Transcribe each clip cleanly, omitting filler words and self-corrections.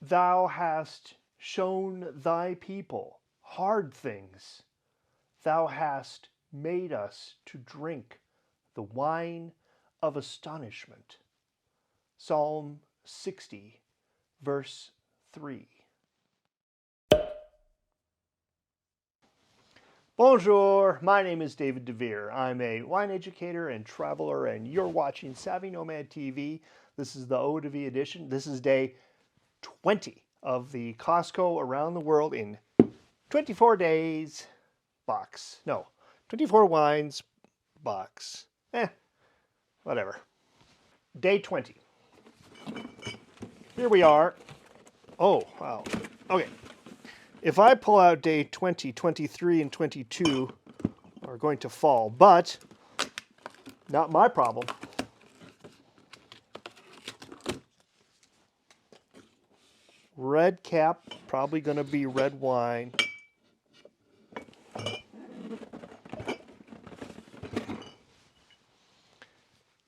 Thou hast shown thy people hard things. Thou hast made us to drink the wine of astonishment. Psalm 60, verse 3. Bonjour, my name is David DeVere. I'm a wine educator and traveler, and you're watching Savvy Nomad TV. This is the Eau de Vie edition. This is day 20 of the Costco Around the World in 24 Days box. No, 24 Wines box. Whatever. Day 20. Here we are. Oh, wow. Okay. If I pull out day 20, 23, and 22 are going to fall, but not my problem. Red cap, probably going to be red wine.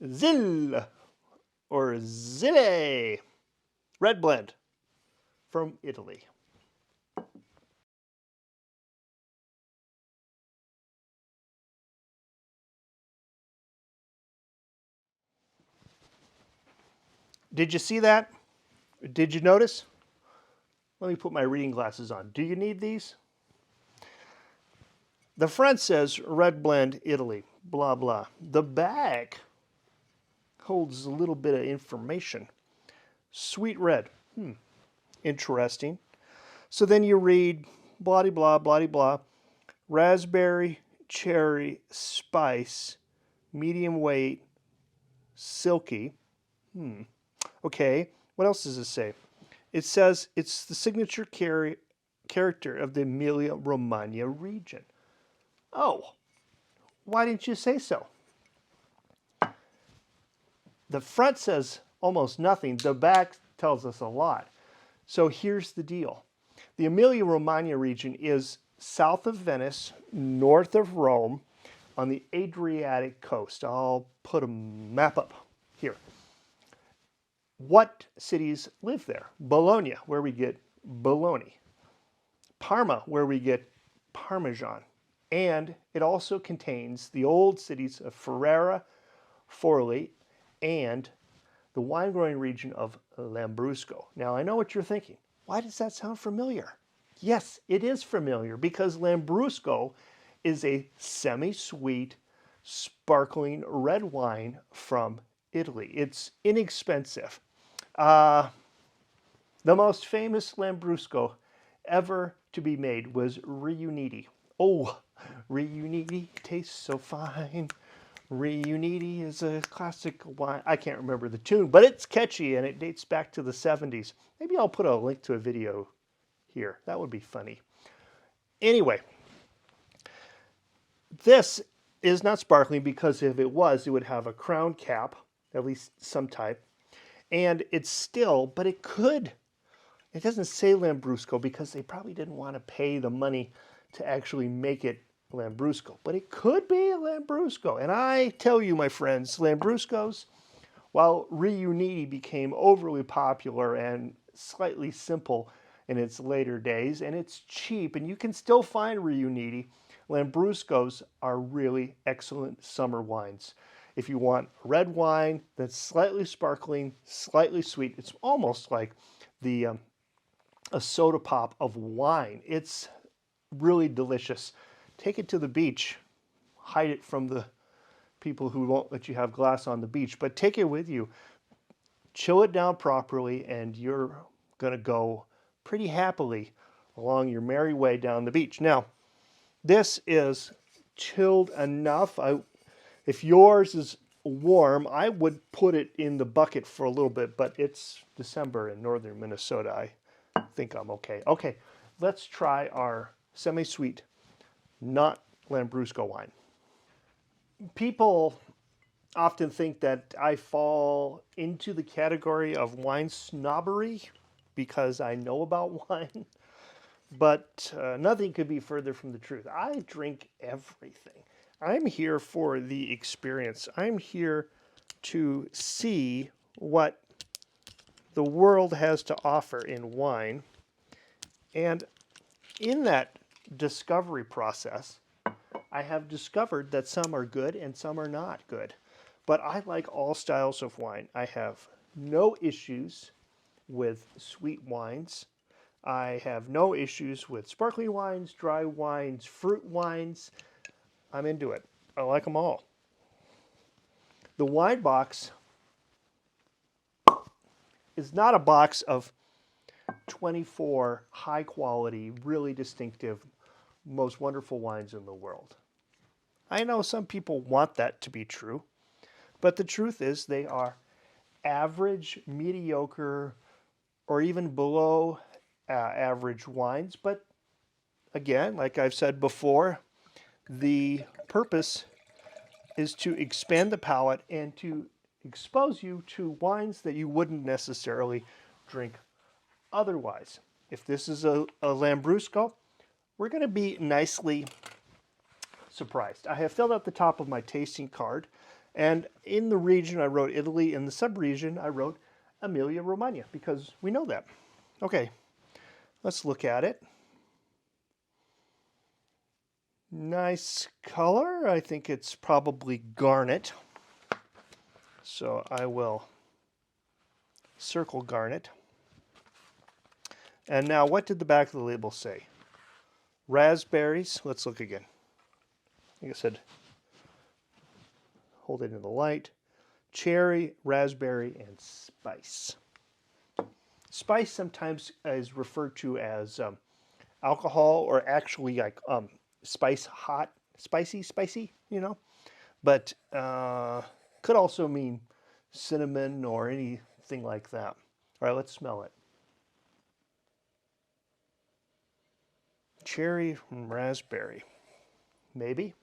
Zil or Zille, red blend from Italy. Did you see that? Did you notice? Let me put my reading glasses on. Do you need these? The front says red blend Italy, blah, blah. The back holds a little bit of information. Sweet red. Interesting. So then you read blah, blah, blah, blah. Raspberry, cherry, spice, medium weight, silky. Okay, what else does it say? It says it's the signature character of the Emilia-Romagna region. Oh, why didn't you say so? The front says almost nothing. The back tells us a lot. So here's the deal. The Emilia-Romagna region is south of Venice, north of Rome, on the Adriatic coast. I'll put a map up here. What cities live there? Bologna, where we get bologna. Parma, where we get Parmesan. And it also contains the old cities of Ferrara, Forlì, and the wine-growing region of Lambrusco. Now, I know what you're thinking. Why does that sound familiar? Yes, it is familiar because Lambrusco is a semi-sweet, sparkling red wine from Italy. It's inexpensive. The most famous Lambrusco ever to be made was Riuniti. Oh, Riuniti tastes so fine. Riuniti is a classic wine. I can't remember the tune, but it's catchy and it dates back to the 70s. Maybe I'll put a link to a video here. That would be funny. Anyway, this is not sparkling because if it was, it would have a crown cap, at least some type. And it's still, but it could. It doesn't say Lambrusco because they probably didn't want to pay the money to actually make it Lambrusco. But it could be a Lambrusco. And I tell you, my friends, Lambruscos, while Riuniti became overly popular and slightly simple in its later days, and it's cheap, and you can still find Riuniti, Lambruscos are really excellent summer wines. If you want red wine that's slightly sparkling, slightly sweet, it's almost like a soda pop of wine. It's really delicious. Take it to the beach. Hide it from the people who won't let you have glass on the beach, but take it with you. Chill it down properly, and you're going to go pretty happily along your merry way down the beach. Now, this is chilled enough. If yours is warm, I would put it in the bucket for a little bit, but it's December in northern Minnesota. I think I'm okay. Okay, let's try our semi-sweet, not Lambrusco wine. People often think that I fall into the category of wine snobbery because I know about wine, but nothing could be further from the truth. I drink everything. I'm here for the experience. I'm here to see what the world has to offer in wine. And in that discovery process, I have discovered that some are good and some are not good. But I like all styles of wine. I have no issues with sweet wines. I have no issues with sparkling wines, dry wines, fruit wines. I'm into it. I like them all. The wine box is not a box of 24 high quality, really distinctive, most wonderful wines in the world. I know some people want that to be true, but the truth is they are average, mediocre, or even below average wines. But again, like I've said before, the purpose is to expand the palate and to expose you to wines that you wouldn't necessarily drink otherwise. If this is a Lambrusco, we're going to be nicely surprised. I have filled out the top of my tasting card, and in the region I wrote Italy, in the sub-region I wrote Emilia-Romagna, because we know that. Okay, let's look at it. Nice color. I think it's probably garnet. So I will circle garnet. And now, what did the back of the label say? Raspberries. Let's look again. Like I said, hold it in the light. Cherry, raspberry, and spice. Spice sometimes is referred to as alcohol, or actually like spice, hot, spicy, you know. But could also mean cinnamon or anything like that. All right, let's smell it. Cherry and raspberry. Maybe.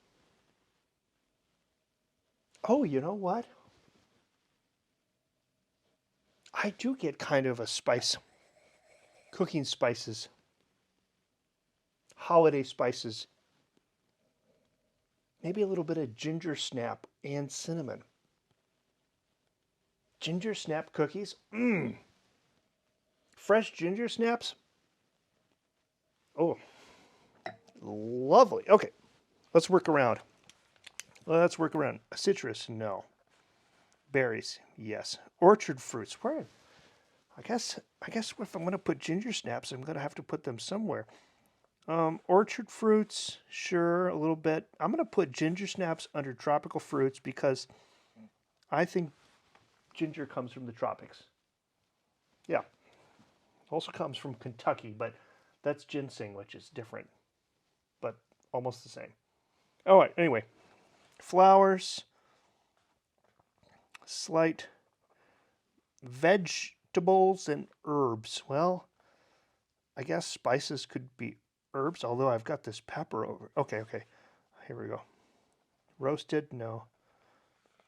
Oh, you know what? I do get kind of a spice. Cooking spices. Holiday spices. Maybe a little bit of ginger snap and cinnamon. Ginger snap cookies. Mmm. Fresh ginger snaps. Oh, lovely. Okay, let's work around. Let's work around. Citrus, no. Berries, yes. Orchard fruits. Where? I guess if I'm going to put ginger snaps, I'm going to have to put them somewhere. Orchard fruits, sure, a little bit. I'm going to put ginger snaps under tropical fruits because I think ginger comes from the tropics. Yeah. Also comes from Kentucky, but that's ginseng, which is different, but almost the same. All right, anyway. Flowers, slight vegetables and herbs. Well, I guess spices could be herbs, although I've got this pepper over. Okay. Here we go. Roasted, no.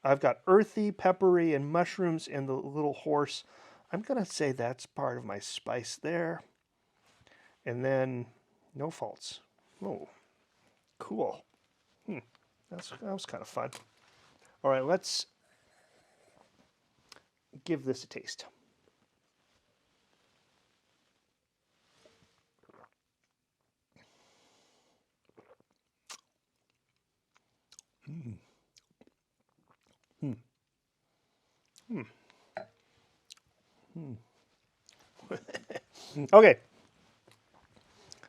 I've got earthy, peppery, and mushrooms and the little horse. I'm going to say that's part of my spice there. And then no faults. Oh, cool. That was kind of fun. All right, let's give this a taste. Okay.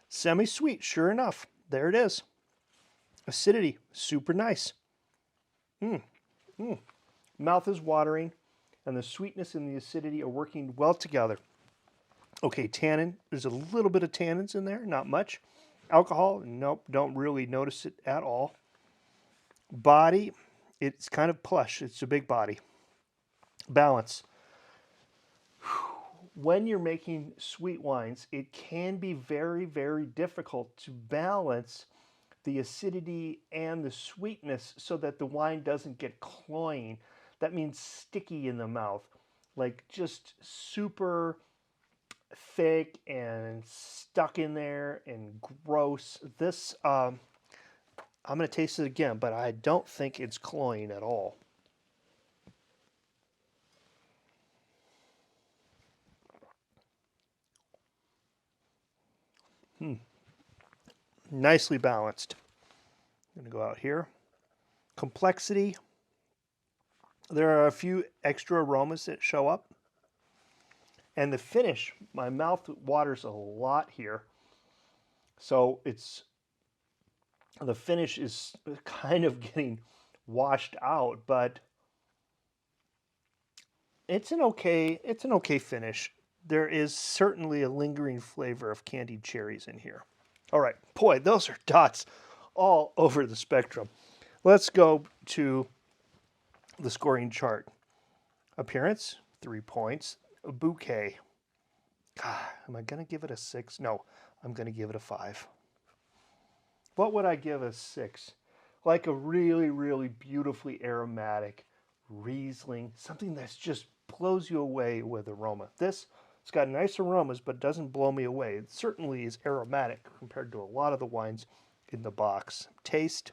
Semi-sweet, sure enough. There it is. Acidity, super nice. Mouth is watering, and the sweetness and the acidity are working well together. Okay, tannin. There's a little bit of tannins in there, not much. Alcohol, nope, don't really notice it at all. Body, it's kind of plush. It's a big body. Balance. When you're making sweet wines, it can be very, very difficult to balance the acidity and the sweetness so that the wine doesn't get cloying. That means sticky in the mouth, like just super thick and stuck in there and gross. This, I'm going to taste it again, but I don't think it's cloying at all. Nicely balanced. I'm going to go out here. Complexity. There are a few extra aromas that show up. And the finish, my mouth waters a lot here. So the finish is kind of getting washed out, but it's an okay finish. There is certainly a lingering flavor of candied cherries in here. All right, boy, those are dots all over the spectrum. Let's go to the scoring chart. Appearance, 3 points. A bouquet. God, am I going to give it a 6? No, I'm going to give it a 5. What would I give a 6? Like a really, really beautifully aromatic Riesling, something that's just blows you away with aroma. This, it's got nice aromas, but doesn't blow me away. It certainly is aromatic compared to a lot of the wines in the box. Taste,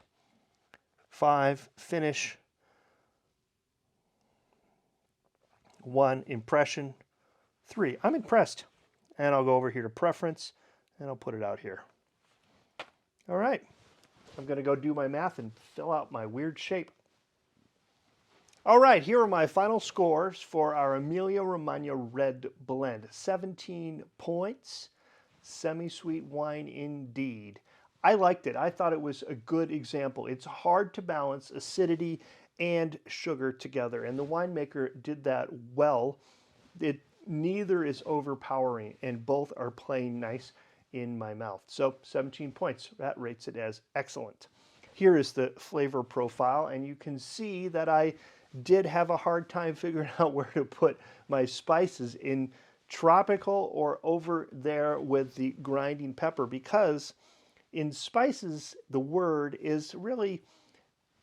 5. Finish, 1. Impression, 3. I'm impressed. And I'll go over here to preference, and I'll put it out here. All right. I'm going to go do my math and fill out my weird shape. All right, here are my final scores for our Emilia-Romagna Red Blend. 17 points. Semi-sweet wine indeed. I liked it. I thought it was a good example. It's hard to balance acidity and sugar together, and the winemaker did that well. Neither is overpowering, and both are playing nice in my mouth. So 17 points. That rates it as excellent. Here is the flavor profile, and you can see that I did have a hard time figuring out where to put my spices in tropical or over there with the grinding pepper, because in spices, the word is really,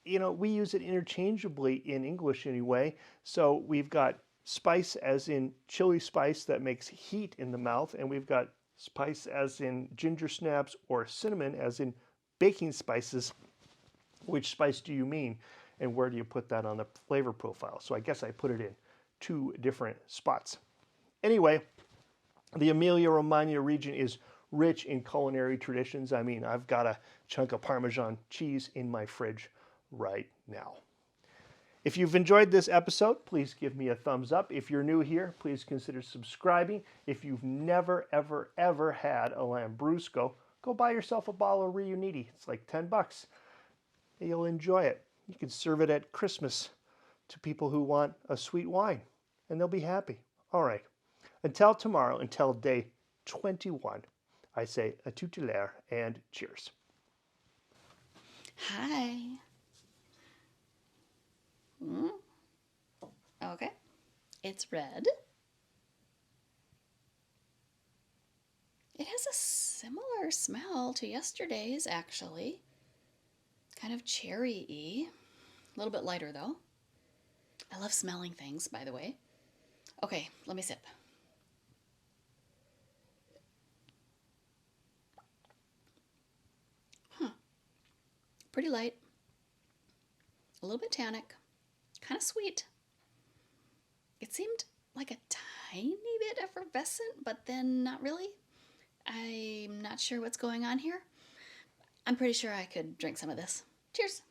we use it interchangeably in English anyway. So we've got spice as in chili spice that makes heat in the mouth, and we've got spice as in ginger snaps, or cinnamon as in baking spices. Which spice do you mean, and where do you put that on the flavor profile? So I guess I put it in 2 different spots. Anyway, the Emilia-Romagna region is rich in culinary traditions. I mean, I've got a chunk of Parmesan cheese in my fridge right now. If you've enjoyed this episode, please give me a thumbs up. If you're new here, please consider subscribing. If you've never, ever, ever had a Lambrusco, go buy yourself a bottle of Riuniti. It's like $10. You'll enjoy it. You can serve it at Christmas to people who want a sweet wine, and they'll be happy. All right. Until tomorrow, until day 21, I say a tutelare and cheers. Hi. Okay. It's red. It has a similar smell to yesterday's, actually. Kind of cherry-y. A little bit lighter, though. I love smelling things, by the way. Okay, let me sip. Pretty light. A little bit tannic. Kind of sweet. It seemed like a tiny bit effervescent, but then not really. I'm not sure what's going on here. I'm pretty sure I could drink some of this. Cheers.